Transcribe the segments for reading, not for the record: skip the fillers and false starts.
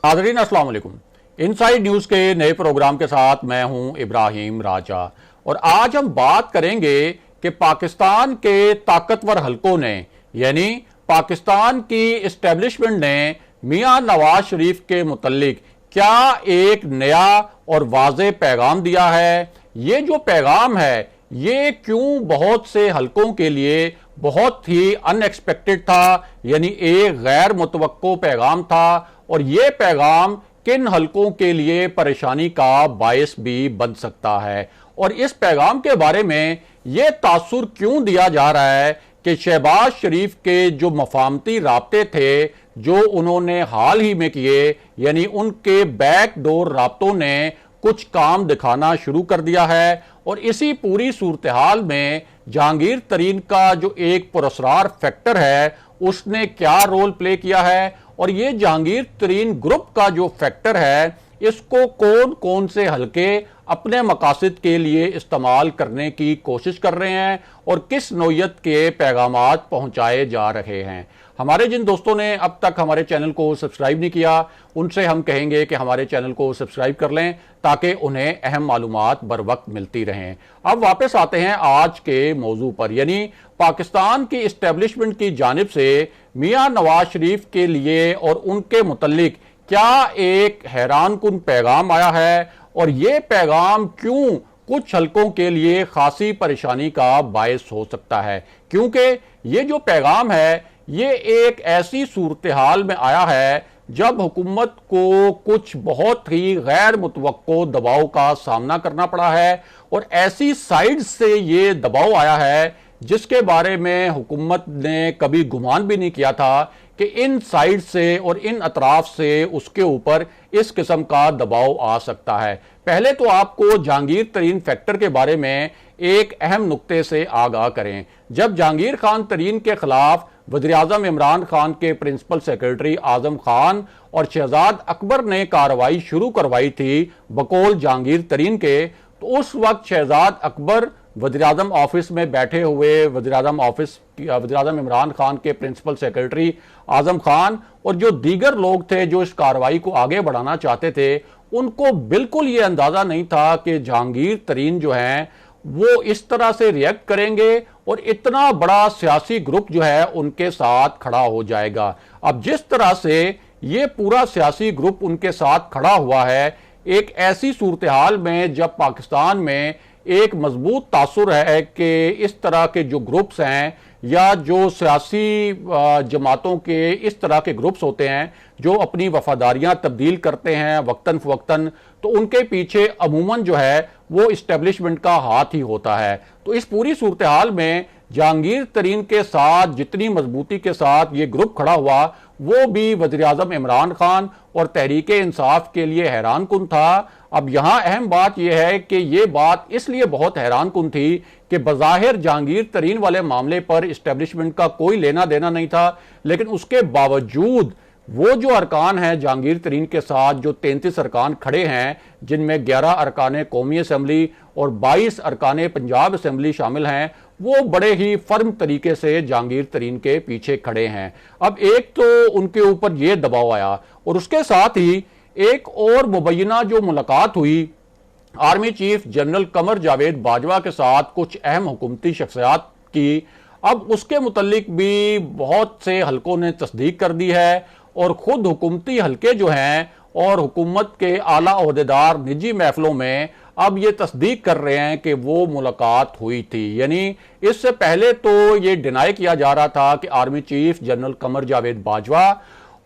नाज़रीन अस्सलाम वालेकुम। इनसाइड न्यूज के नए प्रोग्राम के साथ मैं हूं इब्राहिम राजा और आज हम बात करेंगे कि पाकिस्तान के ताकतवर हलकों ने यानी पाकिस्तान की इस्टेब्लिशमेंट ने मियां नवाज शरीफ के मुतल्लिक क्या एक नया और वाज़ेह पैगाम दिया है। ये जो पैगाम है ये क्यों बहुत से हलकों के लिए बहुत ही अनएक्सपेक्टेड था, यानी एक गैर मुतवक्को पैगाम था और ये पैगाम किन हलकों के लिए परेशानी का बायस भी बन सकता है। और इस पैगाम के बारे में ये तासुर क्यों दिया जा रहा है कि शहबाज शरीफ के जो मफाहमती राब्ते थे जो उन्होंने हाल ही में किए, यानी उनके बैकडोर राब्तों ने कुछ काम दिखाना शुरू कर दिया है। और इसी पूरी सूरत हाल में जहांगीर तरीन का जो एक पुरस्कार फैक्टर है उसने क्या रोल प्ले किया है और ये जहांगीर तरीन ग्रुप का जो फैक्टर है इसको कौन कौन से हलके अपने मकासद के लिए इस्तेमाल करने की कोशिश कर रहे हैं और किस नौयत के पैगामात पहुंचाए जा रहे हैं। हमारे जिन दोस्तों ने अब तक हमारे चैनल को सब्सक्राइब नहीं किया उनसे हम कहेंगे कि हमारे चैनल को सब्सक्राइब कर लें ताकि उन्हें अहम मालूमात बर वक्त मिलती रहें। अब वापस आते हैं आज के मौजू पर, यानी पाकिस्तान की इस्टेब्लिशमेंट की जानिब से मियां नवाज शरीफ के लिए और उनके मुतल्लिक क्या एक हैरानकुन पैगाम आया है और ये पैगाम क्यों कुछ हलकों के लिए खासी परेशानी का बायस हो सकता है। क्योंकि ये जो पैगाम है ये एक ऐसी सूरत हाल में आया है जब हुकूमत को कुछ बहुत ही गैर मुतवक्को दबाव का सामना करना पड़ा है और ऐसी साइड से ये दबाव आया है जिसके बारे में हुकूमत ने कभी गुमान भी नहीं किया था कि इन साइड से और इन अतराफ से उसके ऊपर इस किस्म का दबाव आ सकता है। पहले तो आपको जहांगीर तरीन फैक्टर के बारे में एक अहम नुक्ते से आगाह करें। जब जहांगीर खान तरीन के खिलाफ वज़ीर-ए-आज़म इमरान खान के प्रिंसिपल सेक्रेटरी आजम खान और शहजाद अकबर ने कार्रवाई शुरू करवाई थी बकौल जहांगीर तरीन के, तो उस वक्त शहजाद अकबर वज़ीर-ए-आज़म ऑफिस में बैठे हुए वज़ीर-ए-आज़म इमरान खान के प्रिंसिपल सेक्रेटरी आजम खान और जो दीगर लोग थे जो इस कार्रवाई को आगे बढ़ाना चाहते थे उनको बिल्कुल ये अंदाजा नहीं था कि जहांगीर तरीन जो हैं वो इस तरह से रिएक्ट करेंगे और इतना बड़ा सियासी ग्रुप जो है उनके साथ खड़ा हो जाएगा। अब जिस तरह से ये पूरा सियासी ग्रुप उनके साथ खड़ा हुआ है एक ऐसी सूरत हाल में जब पाकिस्तान में एक मजबूत तासुर है कि इस तरह के जो ग्रुप्स हैं या जो सियासी जमातों के इस तरह के ग्रुप्स होते हैं जो अपनी वफादारियां तब्दील करते हैं वक्तन फवक्तन, तो उनके पीछे अमूमन जो है वो इस्टेब्लिशमेंट का हाथ ही होता है। तो इस पूरी सूरत हाल में जहांगीर तरीन के साथ जितनी मजबूती के साथ ये ग्रुप खड़ा हुआ वो भी वज़ीर-ए-आज़म इमरान खान और तहरीके इंसाफ के लिए हैरानकुन था। अब यहां अहम बात यह है कि यह बात इसलिए बहुत हैरानकुन थी कि बज़ाहिर जहांगीर तरीन वाले मामले पर इस्टेब्लिशमेंट का कोई लेना देना नहीं था, लेकिन उसके बावजूद वो जो अरकान हैं जहांगीर तरीन के साथ जो 33 अरकान खड़े हैं जिनमें 11 अरकान कौमी असम्बली और 22 अरकान पंजाब असम्बली शामिल हैं, वो बड़े ही फर्म तरीके से जहांगीर तरीन के पीछे खड़े हैं। अब एक तो उनके ऊपर ये दबाव आया और उसके साथ ही एक और मुबैना जो मुलाकात हुई army chief general Qamar Javed Bajwa के साथ कुछ अहम हुकूमती शख्सियात की, अब उसके मुतल्लिक भी बहुत से हलकों ने तस्दीक कर दी है और खुद हुकूमती हलके जो हैं और हुकूमत के आला ओहदेदार निजी महफिलों में अब ये तस्दीक कर रहे हैं कि वो मुलाकात हुई थी। यानी इससे पहले तो ये डिनाई किया जा रहा था कि army chief general Qamar Javed Bajwa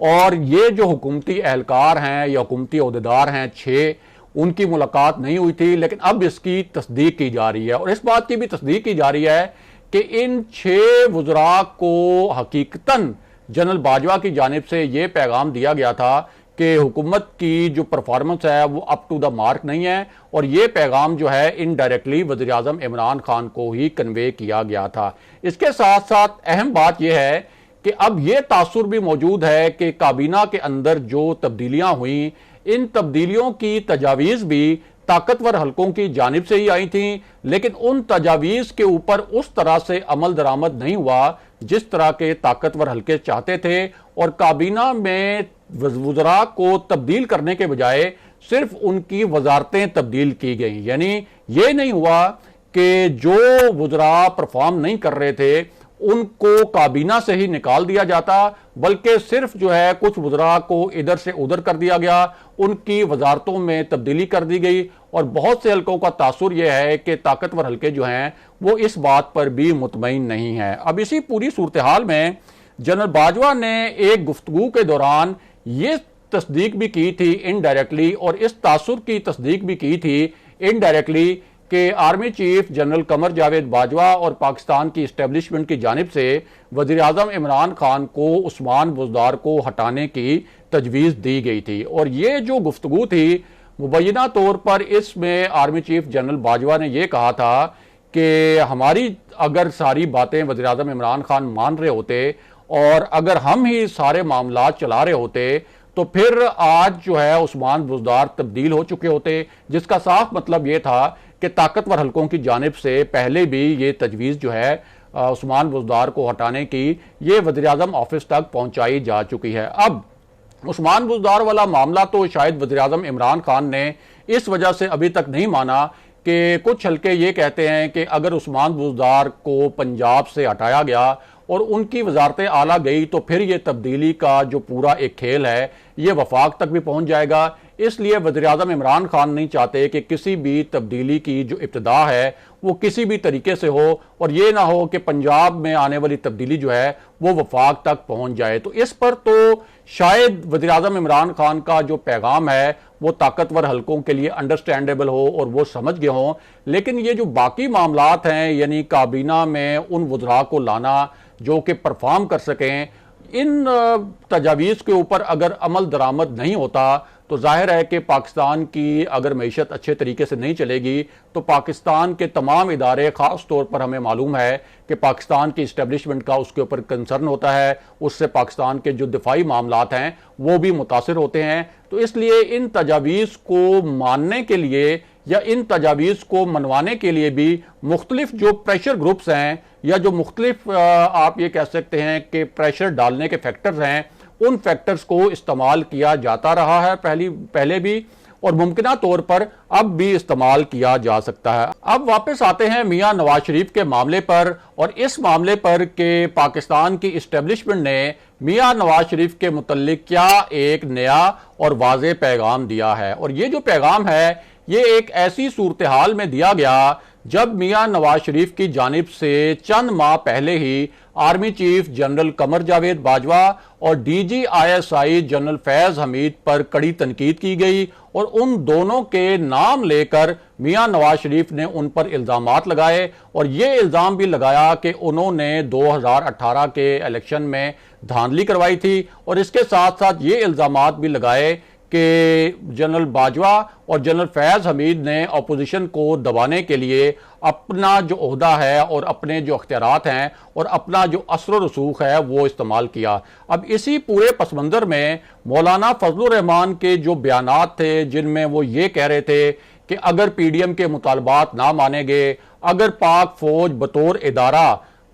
और ये जो हुकूमती एहलकार हैं या हुकूमती ओहदेदार हैं 6, उनकी मुलाकात नहीं हुई थी, लेकिन अब इसकी तस्दीक की जा रही है और इस बात की भी तस्दीक की जा रही है कि इन 6 वज़रा को हकीकतन जनरल बाजवा की जानिब से यह पैगाम दिया गया था कि हुकूमत की जो परफॉर्मेंस है वो अप टू द मार्क नहीं है और ये पैगाम जो है इनडायरेक्टली वज़ीर-ए-आज़म इमरान खान को ही कन्वे किया गया था। इसके साथ साथ अहम बात यह है कि अब यह तासुर भी मौजूद है कि काबीना के अंदर जो तब्दीलियां हुई इन तब्दीलियों की तजावीज़ भी ताकतवर हलकों की जानिब से ही आई थी, लेकिन उन तजावीज़ के ऊपर उस तरह से अमल दरामद नहीं हुआ जिस तरह के ताकतवर हलके चाहते थे और काबीना में वज़रा को तब्दील करने के बजाय सिर्फ उनकी वजारतें तब्दील की गई। यानी ये नहीं हुआ कि जो वज़रा परफॉर्म नहीं कर रहे थे उनको काबीना से ही निकाल दिया जाता, बल्कि सिर्फ जो है कुछ वज़रा को इधर से उधर कर दिया गया, उनकी वजारतों में तब्दीली कर दी गई। और बहुत से हल्कों का तासुर यह है कि ताकतवर हल्के जो हैं वो इस बात पर भी मुतमईन नहीं है। अब इसी पूरी सूरत हाल में जनरल बाजवा ने एक गुफ्तगू के दौरान ये तस्दीक भी की थी इनडायरेक्टली, और इस तासुर की तस्दीक भी की थी इनडायरेक्टली कि army chief general Qamar Javed Bajwa और पाकिस्तान की इस्टेब्लिशमेंट की जानिब से वज़ीर आज़म इमरान खान को उस्मान बुज़दार को हटाने की तजवीज़ दी गई थी। और ये जो गुफ्तगू थी मुबैना तौर पर इसमें आर्मी चीफ जनरल बाजवा ने यह कहा था कि हमारी अगर सारी बातें वज़ीर आज़म इमरान खान मान रहे होते और अगर हम ही सारे मामला चला रहे होते तो फिर आज जो है उस्मान बुज़दार तब्दील हो चुके होते, जिसका साफ मतलब यह था कि ताकतवर हल्कों की जानिब से पहले भी ये तजवीज़ जो है उस्मान बुज़दार को हटाने की ये वज़ीर आज़म ऑफिस तक पहुंचाई जा चुकी है। अब उस्मान बुज़दार वाला मामला तो शायद वज़ीर आज़म इमरान खान ने इस वजह से अभी तक नहीं माना कि कुछ हल्के ये कहते हैं कि अगर उस्मान बुज़दार को पंजाब से हटाया गया और उनकी वजारत आला गई तो फिर ये तब्दीली का जो पूरा एक खेल है ये वफाक तक भी पहुंच जाएगा। इसलिए वज़ीर आज़म इमरान खान नहीं चाहते कि किसी भी तब्दीली की जो इब्तिदा है वो किसी भी तरीके से हो और ये ना हो कि पंजाब में आने वाली तब्दीली जो है वो वफाक तक पहुंच जाए। तो इस पर तो शायद वज़ीर आज़म इमरान खान का जो पैगाम है वो ताकतवर हल्कों के लिए अंडरस्टैंडेबल हो और वो समझ गए हों, लेकिन ये जो बाकी मामलात हैं यानी काबीना में उन वज़रा को लाना जो कि परफॉर्म कर सकें, इन तजावीज़ के ऊपर अगर अमल दरामद नहीं होता तो जाहिर है कि पाकिस्तान की अगर मईशत अच्छे तरीके से नहीं चलेगी तो पाकिस्तान के तमाम इदारे, ख़ास तौर पर हमें मालूम है कि पाकिस्तान की इस्टेब्लिशमेंट का उसके ऊपर कंसर्न होता है, उससे पाकिस्तान के जो दिफाई मामलात हैं वो भी मुतासिर होते हैं। तो इसलिए इन तजावीज़ को मानने के लिए या इन तजावीज़ को मनवाने के लिए भी मुख्तलिफ जो प्रेशर ग्रुप्स हैं या जो मुख्तलिफ आप ये कह सकते हैं कि प्रेशर डालने के फैक्टर्स हैं, उन फैक्टर्स को इस्तेमाल किया जाता रहा है पहले भी और मुमकिना तौर पर अब भी इस्तेमाल किया जा सकता है। अब वापस आते हैं मियां नवाज शरीफ के मामले पर और इस मामले पर कि पाकिस्तान की इस्टेब्लिशमेंट ने मियां नवाज शरीफ के मुतल्लिक क्या एक नया और वाज़ेह पैगाम दिया है। और ये जो पैगाम है ये एक ऐसी सूरत हाल में दिया गया जब मियां नवाज शरीफ की जानिब से चंद माह पहले ही army chief general Qamar Javed Bajwa और DGISI जनरल फैज हमीद पर कड़ी तनकीद की गई और उन दोनों के नाम लेकर मियां नवाज शरीफ ने उन पर इल्जामात लगाए और ये इल्जाम भी लगाया कि उन्होंने 2018 के इलेक्शन में धांधली करवाई थी और इसके साथ साथ ये इल्जामात भी लगाए कि जनरल बाजवा और जनरल फैज हमीद ने अपोजिशन को दबाने के लिए अपना जो ओहदा है और अपने जो अख्तियारात हैं और अपना जो असर रसूख है वो इस्तेमाल किया। अब इसी पूरे पस मंज़र में मौलाना फजलुर रहमान के जो बयानात थे जिनमें वो ये कह रहे थे कि अगर PDM के मुतालबात ना माने गए, अगर पाक फौज बतौर इदारा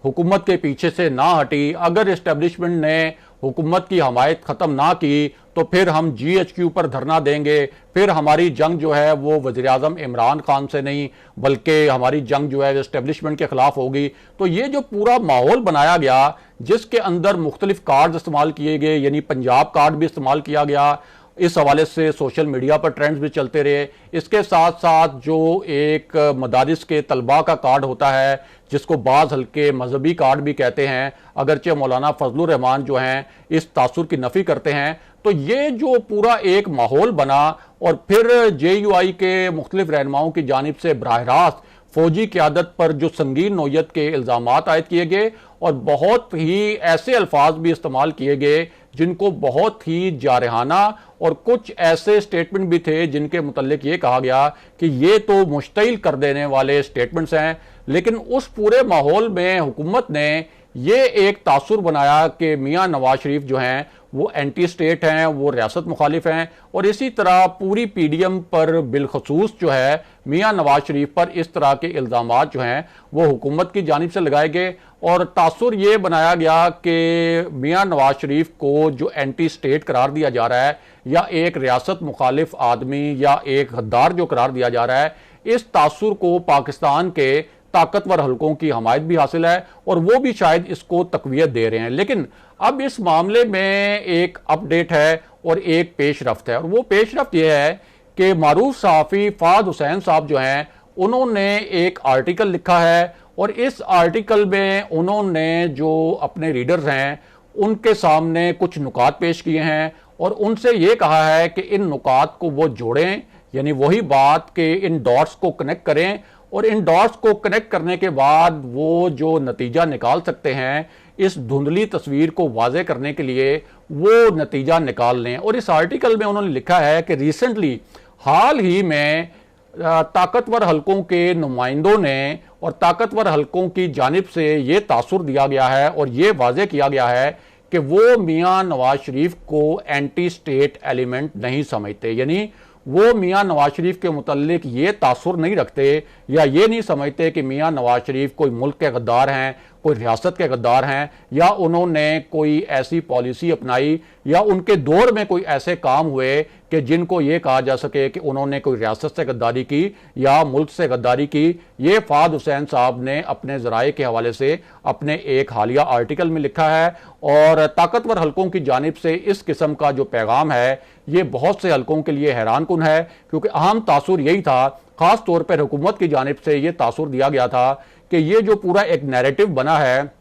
हुकूमत के पीछे से ना हटी, अगर इस्टेब्लिशमेंट ने हुकूमत की हमायत ख़त्म ना की तो फिर हम GHQ पर धरना देंगे, फिर हमारी जंग जो है वो वज़ीर आज़म इमरान खान से नहीं बल्कि हमारी जंग जो है इस्टेब्लिशमेंट के ख़िलाफ़ होगी। तो ये जो पूरा माहौल बनाया गया जिसके अंदर मुख्तलिफ कार्ड इस्तेमाल किए गए, यानी पंजाब कार्ड भी इस्तेमाल किया गया, इस हवाले से सोशल मीडिया पर ट्रेंड्स भी चलते रहे। इसके साथ साथ जो एक मदारिस के तलबा का कार्ड होता है जिसको बाज़ हल्के मजहबी कार्ड भी कहते हैं, अगरचे मौलाना फजलुर रहमान जो हैं इस तासुर की नफ़ी करते हैं, तो ये जो पूरा एक माहौल बना और फिर JUI के मुख्तलिफ रहनुमाओं की जानिब से बराह रास्त फौजी क़यादत पर जो संगीन नौयत के इल्ज़ामात आयद किए गए और बहुत ही ऐसे अल्फाज भी इस्तेमाल किए गए जिनको बहुत ही जारहाना और कुछ ऐसे स्टेटमेंट भी थे जिनके मुतल्लिक ये कहा गया कि ये तो मुश्तिल कर देने वाले स्टेटमेंट्स हैं। लेकिन उस पूरे माहौल में हुकूमत ने ये एक तासुर बनाया कि मियां नवाज शरीफ जो हैं वो एंटी स्टेट हैं, वो रियासत मुखालिफ हैं, और इसी तरह पूरी पीडीएम पर बिलखसूस जो है मियां नवाज शरीफ पर इस तरह के इल्ज़ामात जो हैं वो हुकूमत की जानिब से लगाए गए, और तासुर ये बनाया गया कि मियां नवाज शरीफ को जो एंटी स्टेट करार दिया जा रहा है या एक रियासत मुखालिफ आदमी या एक गद्दार जो करार दिया जा रहा है, इस तासुर को पाकिस्तान के ताकतवर हलकों की हमायत भी हासिल है और वो भी शायद इसको तकवीत दे रहे हैं। लेकिन अब इस मामले में एक अपडेट है और एक पेशरफ्त है, और वो पेशरफ्त यह है कि मारूफ सहाफ़ी फहद हुसैन साहब जो हैं उन्होंने एक आर्टिकल लिखा है, और इस आर्टिकल में उन्होंने जो अपने रीडर्स हैं उनके सामने कुछ नुकात पेश किए हैं और उनसे ये कहा है कि इन नुकात को वो जोड़ें, यानी वही बात कि इन डॉट्स को कनेक्ट करें, और इन डॉट्स को कनेक्ट करने के बाद वो जो नतीजा निकाल सकते हैं इस धुंधली तस्वीर को वाज़े करने के लिए वो नतीजा निकाल लें। और इस आर्टिकल में उन्होंने लिखा है कि रिसेंटली हाल ही में ताकतवर हलकों के नुमाइंदों ने और ताकतवर हलकों की जानिब से ये तासुर दिया गया है और ये वाज़े किया गया है कि वो मियां नवाज शरीफ को एंटी स्टेट एलिमेंट नहीं समझते, यानी वो मियां नवाज शरीफ के मुतल्लिक ये तासुर नहीं रखते या ये नहीं समझते कि मियां नवाज शरीफ कोई मुल्क के गद्दार हैं, कोई रियासत के गद्दार हैं, या उन्होंने कोई ऐसी पॉलिसी अपनाई या उनके दौर में कोई ऐसे काम हुए कि जिनको ये कहा जा सके कि उन्होंने कोई रियासत से गद्दारी की या मुल्क से गद्दारी की। ये फहद हुसैन साहब ने अपने ज़राए के हवाले से अपने एक हालिया आर्टिकल में लिखा है, और ताकतवर हलकों की जानिब से इस किस्म का जो पैगाम है ये बहुत से हलकों के लिए हैरान कुन है, क्योंकि अहम तासुर यही था, खास तौर पर हुकूमत की जानिब से ये तासुर दिया गया था कि ये जो पूरा एक नैरेटिव बना है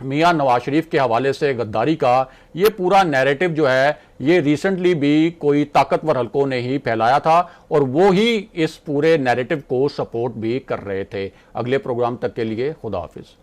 मियां नवाज शरीफ के हवाले से गद्दारी का, ये पूरा नैरेटिव जो है ये रिसेंटली भी कोई ताकतवर हलकों ने ही फैलाया था और वो ही इस पूरे नैरेटिव को सपोर्ट भी कर रहे थे। अगले प्रोग्राम तक के लिए खुदा हाफिज।